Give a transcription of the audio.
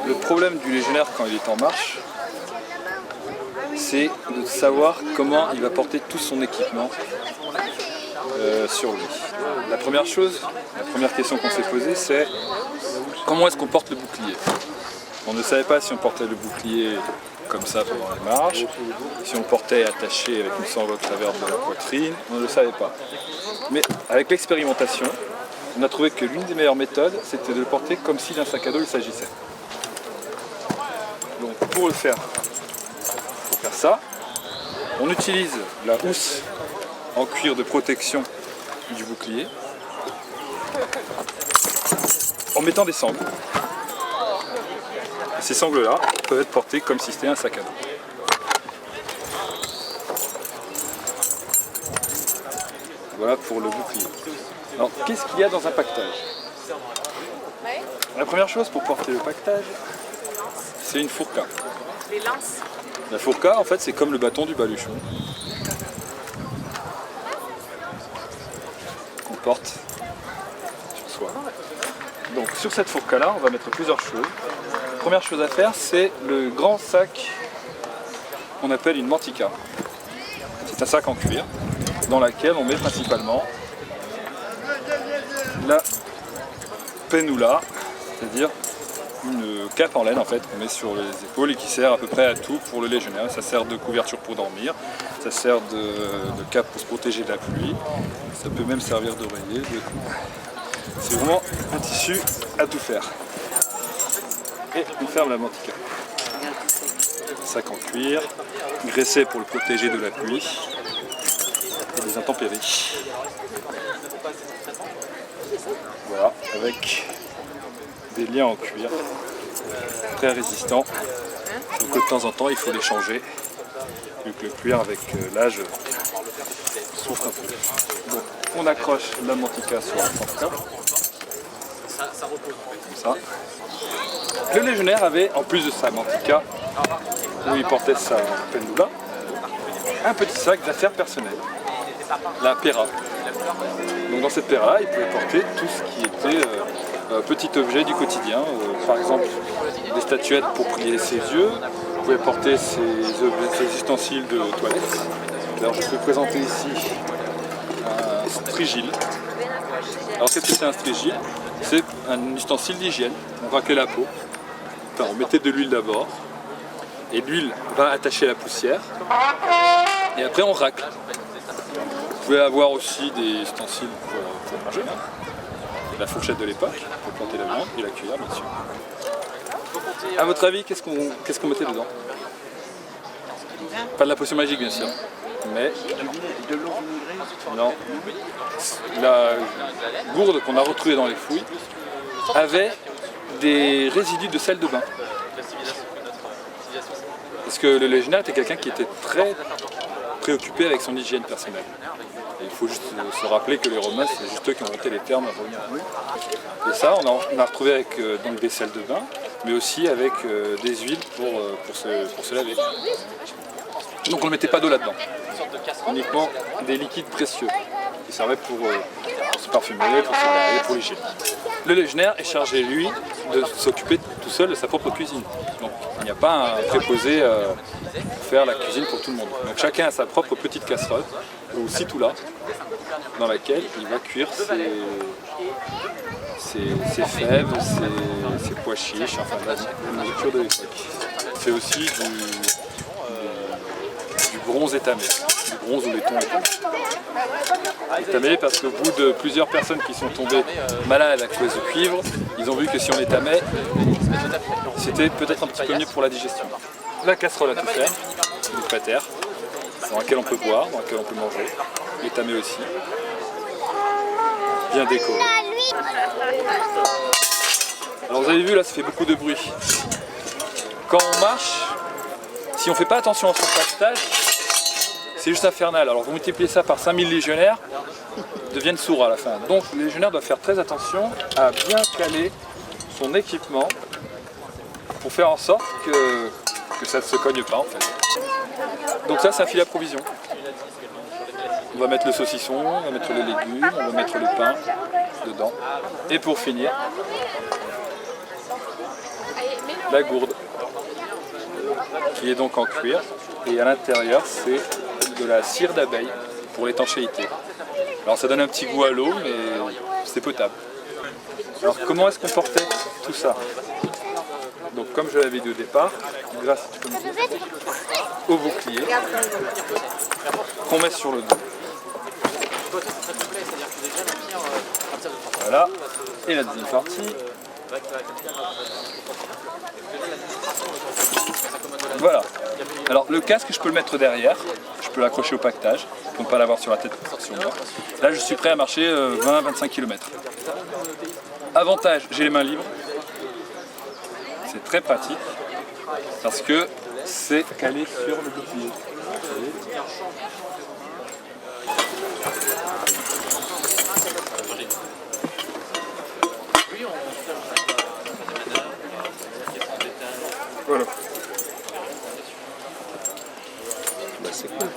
Le problème du légionnaire quand il est en marche, c'est de savoir comment il va porter tout son équipement sur lui. La première question qu'on s'est posée, c'est comment est-ce qu'on porte le bouclier? On ne savait pas si on portait le bouclier comme ça pendant les marches, si on le portait attaché avec une sangle au travers de la poitrine, on ne le savait pas. Mais avec l'expérimentation, on a trouvé que l'une des meilleures méthodes, c'était de le porter comme si d'un sac à dos il s'agissait. Donc pour faire ça, on utilise la housse en cuir de protection du bouclier en mettant des sangles. Ces sangles-là peuvent être portées comme si c'était un sac à dos. Voilà pour le bouclier. Alors, qu'est-ce qu'il y a dans un pactage? La première chose pour porter le pactage, c'est une fourca. Les lances. La fourca, en fait, c'est comme le bâton du baluchon qu'on porte sur soi. Donc, sur cette fourca-là, on va mettre plusieurs choses. La première chose à faire, c'est le grand sac qu'on appelle une mantica. C'est un sac en cuir dans lequel on met principalement la penula, c'est-à-dire une cape en laine en fait qu'on met sur les épaules et qui sert à peu près à tout pour le légionnaire. Ça sert de couverture pour dormir, ça sert de cape pour se protéger de la pluie, ça peut même servir d'oreiller. C'est vraiment un tissu à tout faire. Et on ferme la mantica. Sac en cuir, graissé pour le protéger de la pluie et des intempéries. Voilà, avec des liens en cuir très résistants. Donc de temps en temps il faut les changer vu que le cuir avec l'âge souffre un peu. Donc on accroche la mantica sur la fourca. Comme ça. Le légionnaire avait en plus de sa mantica où il portait sa penula, un petit sac d'affaires personnelles, la pera. Donc dans cette pera, il pouvait porter tout ce qui était petit objet du quotidien, par exemple des statuettes pour prier ses yeux, il pouvait porter ses ustensiles de toilette. Alors je peux présenter ici un strigile. Alors qu'est-ce que c'est un strigile? C'est un ustensile d'hygiène, on raclait la peau, enfin, on mettait de l'huile d'abord, et l'huile va attacher la poussière, et après on racle. Vous pouvez avoir aussi des ustensiles pour manger, la fourchette de l'époque, pour planter la viande, et la cuillère bien sûr. A votre avis, qu'est-ce qu'on mettait dedans? Pas de la potion magique bien sûr, mais non. La gourde qu'on a retrouvée dans les fouilles avait des résidus de sel de bain. Parce que le légionnaire était quelqu'un qui était très préoccupé avec son hygiène personnelle. Et il faut juste se rappeler que les Romains, c'est juste eux qui ont inventé les termes avant nous. Et ça, on a retrouvé avec donc des sels de bain, mais aussi avec des huiles pour se laver. Donc on ne mettait pas d'eau là-dedans, uniquement des liquides précieux qui servaient pour se parfumer, pour se laver, pour l'hygiène. Le légionnaire est chargé, lui, de s'occuper tout seul de sa propre cuisine. Donc il n'y a pas un préposé pour faire la cuisine pour tout le monde. Donc chacun a sa propre petite casserole, ou situla, dans laquelle il va cuire ses fèves, ses pois chiches, enfin la nourriture de l'époque. C'est aussi du bronze étamé, du bronze ou laiton étamé. Étamé parce qu'au bout de plusieurs personnes qui sont tombées malades à cause du cuivre, ils ont vu que si on étamait, c'était peut-être un petit peu mieux pour la digestion. La casserole à tout faire, du pater, dans laquelle on peut boire, dans laquelle on peut manger, l'étamé aussi, bien décoré. Alors vous avez vu là, ça fait beaucoup de bruit. Quand on marche, si on ne fait pas attention à son pactage, c'est juste infernal. Alors vous multipliez ça par 5000 légionnaires, ils deviennent sourds à la fin. Donc le légionnaire doit faire très attention à bien caler son équipement pour faire en sorte que ça ne se cogne pas en fait. Donc ça c'est un filet à provision. On va mettre le saucisson, on va mettre les légumes, on va mettre le pain dedans. Et pour finir, la gourde, qui est donc en cuir. Et à l'intérieur, c'est de la cire d'abeille pour l'étanchéité. Alors ça donne un petit goût à l'eau, mais c'est potable. Alors comment est-ce qu'on portait tout ça? Donc comme je l'avais dit au départ, grâce au bouclier qu'on met sur le dos. Voilà, et la deuxième partie. Voilà. Alors le casque, je peux le mettre derrière, je peux l'accrocher au paquetage pour ne pas l'avoir sur la tête sur moi. Là je suis prêt à marcher 20-25 km. Avantage, j'ai les mains libres. C'est très pratique parce que c'est calé sur le bouclier. Voilà. Bah, c'est cool.